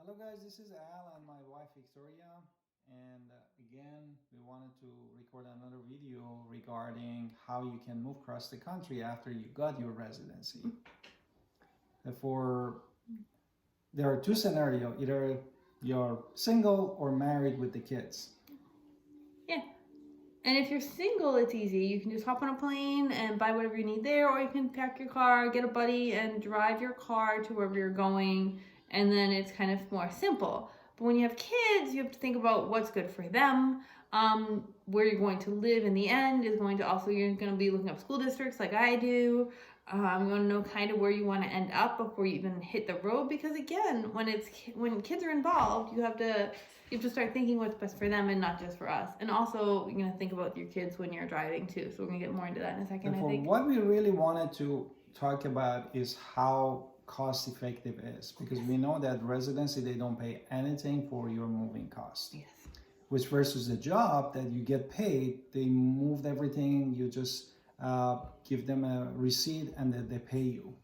Hello guys, this is Al and my wife Victoria, and again we wanted to record another video regarding how you can move across the country after you got your residency. Therefore, there are two scenarios: either you're single or married with the kids. Yeah. And if you're single, it's easy. You can just hop on a plane and buy whatever you need there, or you can pack your car, get a buddy, and drive your car to wherever you're going, and then it's kind of more simple. But when you have kids, you have to think about what's good for them. Where you're going to live in the end is going to also, you're going to be looking up school districts like I do. You want to know kind of where you want to end up before you even hit the road, because again, when kids are involved, you have to start thinking what's best for them and not just for us. And also, you're going to think about your kids when you're driving too. So we're going to get more into that in a second, I think. What we really wanted to talk about is how cost effective it is, because we know that residency, they don't pay anything for your moving cost. Yes. Which versus the job that you get paid, they moved everything, you just give them a receipt and then they pay you.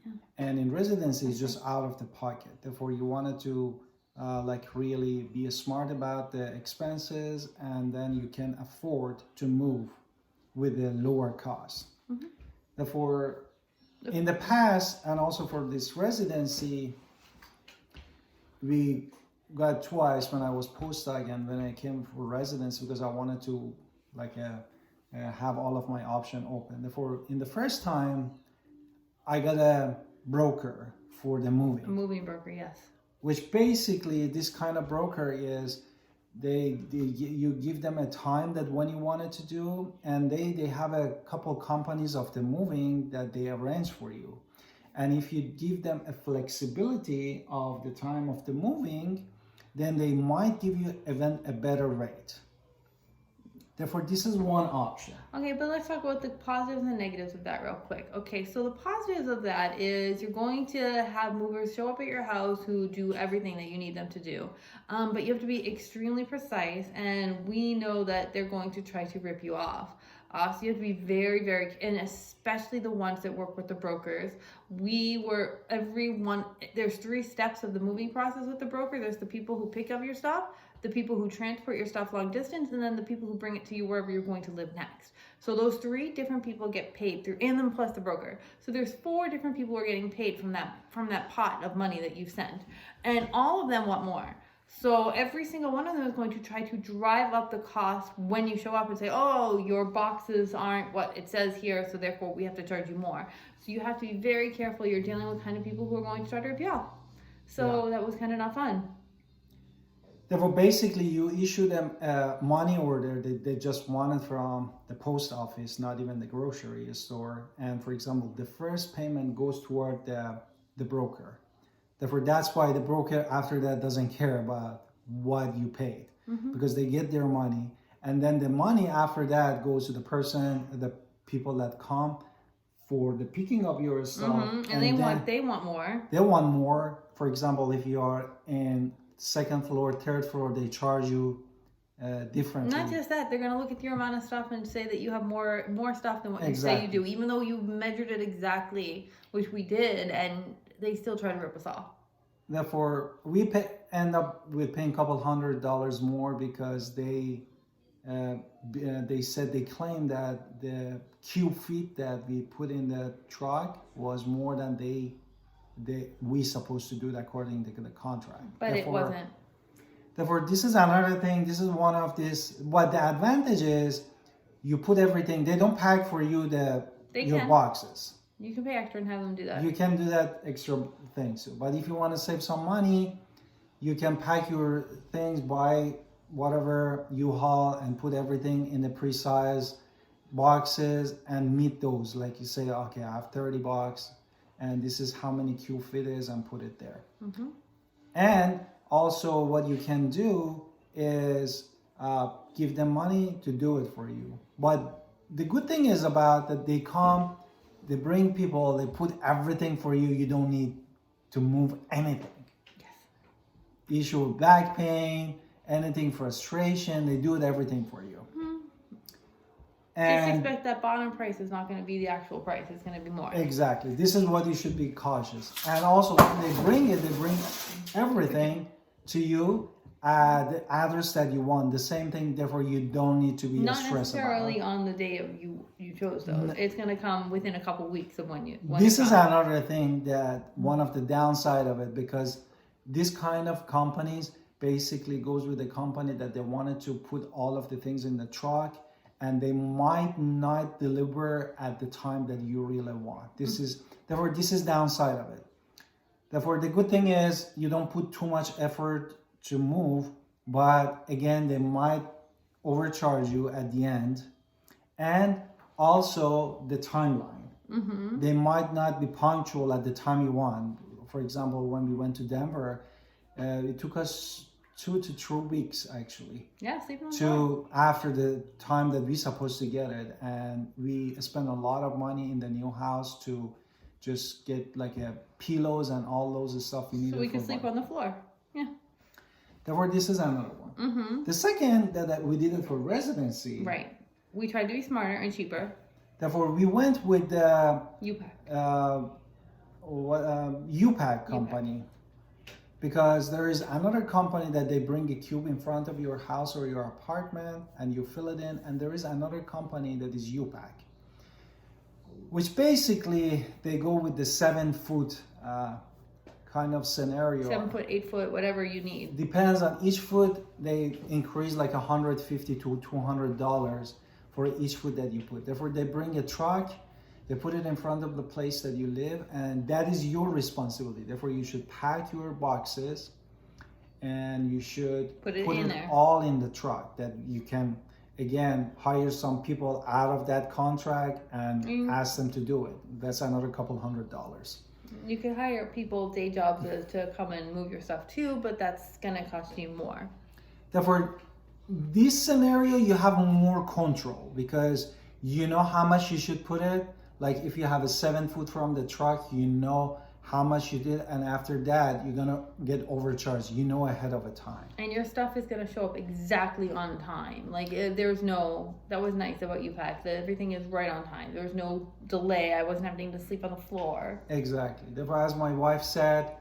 Yeah. And in residency, it's just out of the pocket. Therefore, you wanted to really be smart about the expenses, and then you can afford to move with a lower cost. Mm-hmm. Therefore, in the past, and also for this residency, we got twice when I was postdoc and when I came for residency, because I wanted to have all of my options open. Therefore, in the first time, I got a broker for the moving. A moving broker, yes. Which basically, this kind of broker is, you give them a time that when you want it to do, and they have a couple companies of the moving that they arrange for you. And if you give them a flexibility of the time of the moving, then they might give you even a better rate. Therefore, this is one option. Okay, but let's talk about the positives and the negatives of that real quick. Okay, so the positives of that is you're going to have movers show up at your house who do everything that you need them to do. But you have to be extremely precise, and we know that they're going to try to rip you off. So you have to be very, very, and especially the ones that work with the brokers. There's 3 steps of the moving process with the broker. There's the people who pick up your stuff, the people who transport your stuff long distance, and then the people who bring it to you wherever you're going to live next. So those 3 different people get paid through, and then plus the broker. So there's 4 different people who are getting paid from that pot of money that you sent, and all of them want more. So every single one of them is going to try to drive up the cost when you show up and say, oh, your boxes aren't what it says here, so therefore we have to charge you more. So you have to be very careful. You're dealing with kind of people who are going to try to rip you off. So That was kind of not fun. Therefore, basically, you issue them a money order that they just wanted from the post office, not even the grocery store. And for example, the first payment goes toward the broker. Therefore, that's why the broker after that doesn't care about what you paid, because they get their money. And then the money after that goes to the people that come for the picking of your stuff. And they want more. They want more. For example, if you are in 2nd floor, 3rd floor, they charge you differently. Not just that, they're going to look at your amount of stuff and say that you have more stuff than what you say you do, even though you measured it exactly, which we did, and they still try to rip us off. Therefore, we end up with paying a couple $100 more, because they said they claimed that the cube feet that we put in the truck was more than we supposed to do that according to the contract. But it wasn't. Therefore, this is another thing. This is one of this. What the advantage is, you put everything. They don't pack for you your boxes. You can pay extra and have them do that. You can do that extra thing too. But if you want to save some money, you can pack your things, buy whatever you haul, and put everything in the precise boxes and meet those. Like you say, okay, I have 30 bucks, and this is how many cube feet is, and put it there. Mm-hmm. And also, what you can do is give them money to do it for you. But the good thing is about that they come. They bring people, they put everything for you. You don't need to move anything. Yes. Issue of back pain, anything, frustration, they do everything for you. Mm-hmm. And just expect that bottom price is not going to be the actual price. It's going to be more. Exactly. This is what you should be cautious. And also, when they bring everything, to you the address that you want. The same thing, therefore you don't need to be Not stressed about necessarily it. on the day of you chose those. It's gonna come within a couple weeks of when This it is comes. another thing that one of the downside of it, because this kind of companies basically goes with the company that they wanted to put all of the things in the truck, and they might not deliver at the time that you really want. This is downside of it. Therefore, the good thing is you don't put too much effort to move, but again, they might overcharge you at the end, and also the timeline. They might not be punctual at the time you want. For example, when we went to Denver, it took us 2 to 3 weeks actually Yeah, sleeping on the floor. to after the time that we supposed to get it, and we spent a lot of money in the new house to just get like pillows and all those stuff we needed. So we could for sleep one. on the floor. Yeah. Therefore, this is another one. The second that we did it for residency. Right. We tried to be smarter and cheaper. Therefore, we went with the U-Pack. U-Pack company, because there is another company that they bring a cube in front of your house or your apartment and you fill it in, and there is another company that is U-Pack, which basically they go with the 7-foot kind of scenario. 7 foot, 8 foot, whatever you need. Depends on each foot. They increase like $150 to $200 for each foot that you put. Therefore, they bring a truck, they put it in front of the place that you live, and that is your responsibility. Therefore, you should pack your boxes and you should Put it in there. all in the truck, that you can again hire some people out of that contract and ask them to do it. That's another couple $100. You could hire people, day jobs, to come and move your stuff too, but that's gonna cost you more. Therefore, this scenario you have more control, because you know how much you should put it. Like if you have a 7 foot from the truck, you know how much you did, and after that you're gonna get overcharged, you know, ahead of a time. And your stuff is gonna show up exactly on time. Like there's no, that was nice about U-Pack, that everything is right on time. There's no delay. I wasn't having to sleep on the floor. Exactly. Therefore, as my wife said,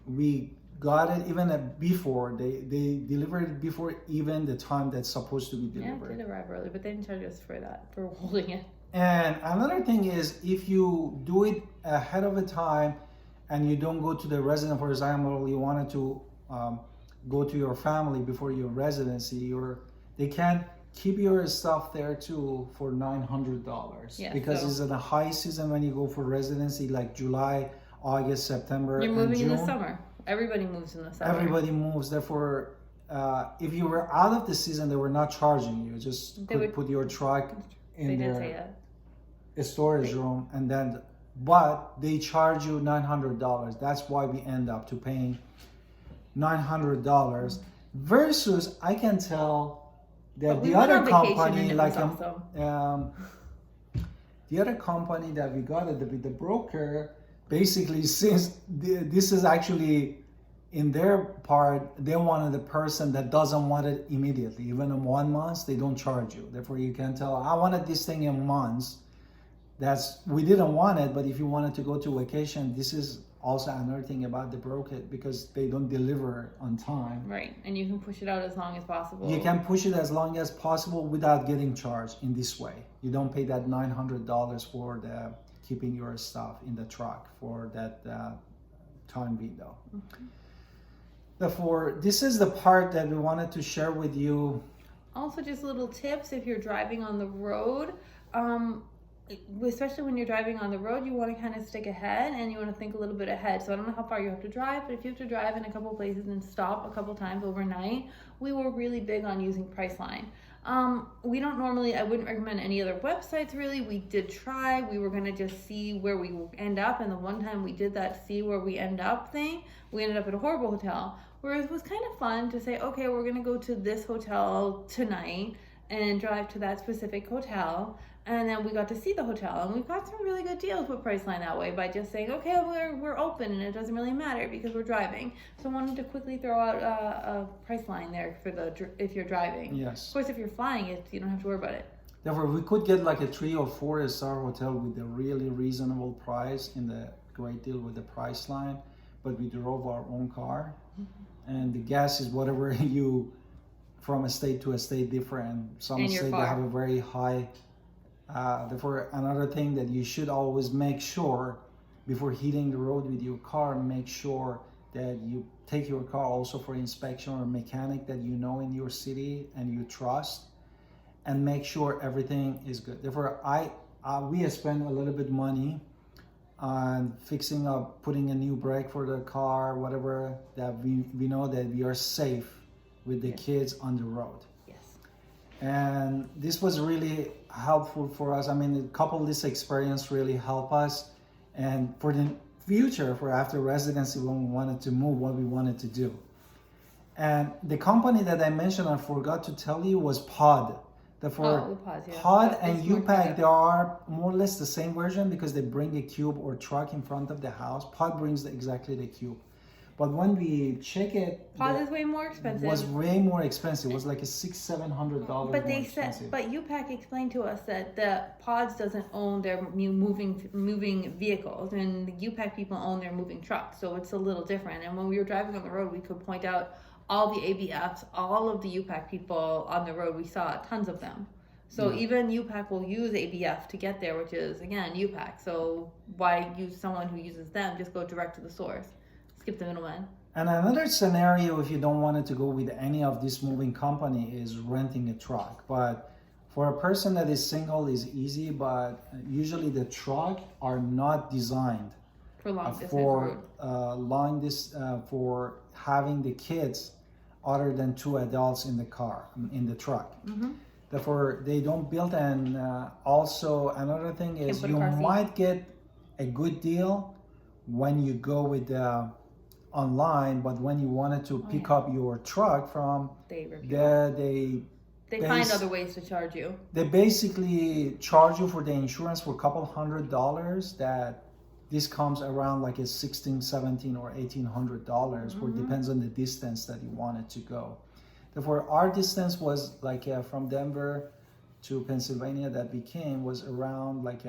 we got it even before they delivered it before even the time that's supposed to be delivered. Yeah, it did arrive early, but they didn't charge us for that, for holding it. And another thing is, if you do it ahead of a time and you don't go to the resident, for example, you wanted to go to your family before your residency, they can keep your stuff there too for $900. Yeah, because so it's in a high season when you go for residency, like July, August, September, You're moving and June. in the summer. Everybody moves in the summer. Everybody moves. Therefore, if you were out of the season, they were not charging you. Just put your truck in their storage room, and then, but they charge you $900. That's why we end up to paying $900 versus I can tell that the other company, like the other company that we got it with the broker, basically, since this is actually in their part, they wanted the person that doesn't want it immediately. Even in 1 month, they don't charge you. Therefore, you can tell, I wanted this thing in months. We didn't want it, but if you wanted to go to vacation, this is also another thing about the broker, because they don't deliver on time. Right, and you can push it out as long as possible. You can push it as long as possible without getting charged in this way. You don't pay that $900 for keeping your stuff in the truck for that time window. Therefore, this is the part that we wanted to share with you. Also, just little tips if you're driving on the road. Especially when you're driving on the road, you want to kind of stick ahead and you want to think a little bit ahead. So I don't know how far you have to drive, but if you have to drive in a couple places and stop a couple times overnight, we were really big on using Priceline. We don't normally, I wouldn't recommend any other websites really. We did try, we were going to just see where we end up. And the one time we did that see where we end up thing, we ended up at a horrible hotel. Whereas it was kind of fun to say, okay, we're going to go to this hotel tonight and drive to that specific hotel. And then we got to see the hotel, and we got some really good deals with Priceline that way by just saying, okay, we're open and it doesn't really matter because we're driving. So I wanted to quickly throw out a Priceline there for if you're driving. Yes. Of course, if you're flying, you don't have to worry about it. Therefore, we could get like a 3 or 4 star hotel with a really reasonable price in the great deal with the Priceline. but we drove our own car, and the gas is whatever you from a state to a state different. Some In your state they car. have a very high. Therefore, another thing that you should always make sure before hitting the road with your car, make sure that you take your car also for inspection or mechanic that you know in your city and you trust, and make sure everything is good. Therefore, we have spent a little bit money on fixing up, putting a new brake for the car, whatever, that we know that we are safe with the kids on the road. Yes. And this was really helpful for us. I mean, a couple of this experience really helped us, and for the future, for after residency, when we wanted to move, what we wanted to do. And the company that I mentioned, I forgot to tell you, was Pod. Therefore, Pod, yeah. Pod That and is more UPAC, clear. they are more or less the same version because they bring a cube or truck in front of the house. Pod brings exactly the cube. But when we check it, Pod is way more expensive. was way more expensive. It was like a $600-700 But more they expensive. said, but UPAC explained to us that the Pods doesn't own their moving vehicles, and the UPAC people own their moving trucks, so it's a little different. And when we were driving on the road, we could point out all the ABFs, all of the UPAC people on the road. We saw tons of them. So Yeah. even UPAC will use ABF to get there, which is again UPAC. So why use someone who uses them? Just go direct to the source. Skip the middleman. And another scenario, if you don't want it to go with any of this moving company, is renting a truck. But for a person that is single, is easy. But usually the truck are not designed For long distance for road. for having the kids other than two adults in the car, in the truck. Mm-hmm. Therefore, they don't build. And also another thing is put a you car seat. might get a good deal when you go with online, but when you wanted to pick up your truck from, They rip you off. they They find other ways to charge you. they basically charge you for the insurance for a couple $100. That this comes around like a $16, $17, or $1,800. Where it depends on the distance that you wanted to go. Therefore, our distance was like from Denver to Pennsylvania that became was around like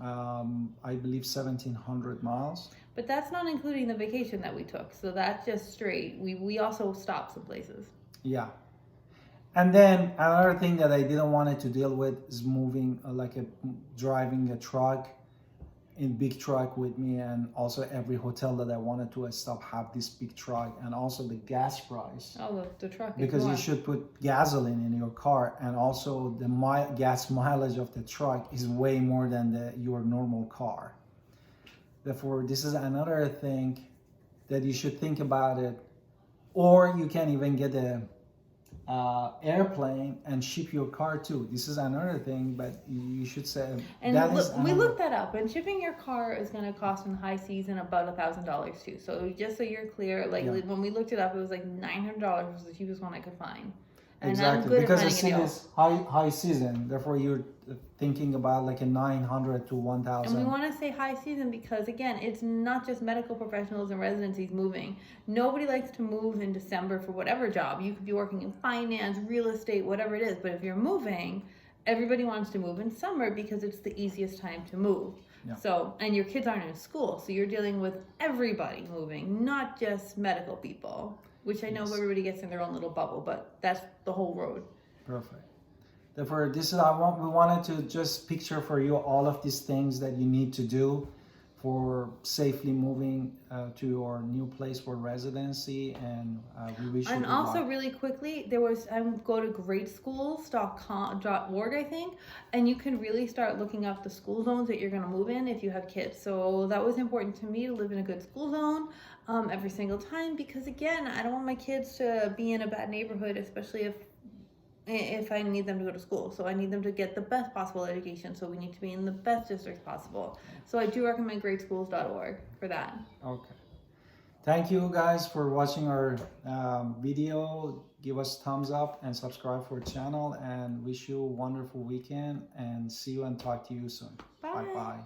I believe 1,700 miles. But that's not including the vacation that we took. So that's just straight. We also stopped some places. Yeah. And then another thing that I didn't want it to deal with is moving driving a truck, in big truck with me, and also every hotel that I wanted to stop have this big truck, and also the gas price. Oh, the truck is Because more. you should put gasoline in your car, and also the gas mileage of the truck is way more than your normal car. Therefore, this is another thing that you should think about it. Or you can even get a airplane and ship your car too. This is another thing, but you should say. And that look, is we another- looked that up, and shipping your car is going to cost in the high season about $1,000 too. So just so you're clear, like Yeah. when we looked it up, it was like $900 was the cheapest one I could find. And I'm Exactly, good because at it's finding a deal. high season. Therefore, you're thinking about like a 900 to And we 1,000. want to say high season because, again, it's not just medical professionals and residencies moving. Nobody likes to move in December for whatever job. You could be working in finance, real estate, whatever it is. But if you're moving, everybody wants to move in summer because it's the easiest time to move. Yeah. So, and your kids aren't in school. So you're dealing with everybody moving, not just medical people, which I know Yes. everybody gets in their own little bubble, but that's the whole road. Perfect. Therefore, we wanted to just picture for you all of these things that you need to do for safely moving to your new place for residency, and we wish you And good also, luck. really quickly, there was go to greatschools.org, I think, and you can really start looking up the school zones that you're going to move in if you have kids. So that was important to me to live in a good school zone every single time, because again, I don't want my kids to be in a bad neighborhood, especially if I need them to go to school. So I need them to get the best possible education. So we need to be in the best districts possible. So I do recommend greatschools.org for that. Okay. Thank you guys for watching our video. Give us thumbs up and subscribe for our channel, and wish you a wonderful weekend, and see you and talk to you soon. Bye. Bye-bye.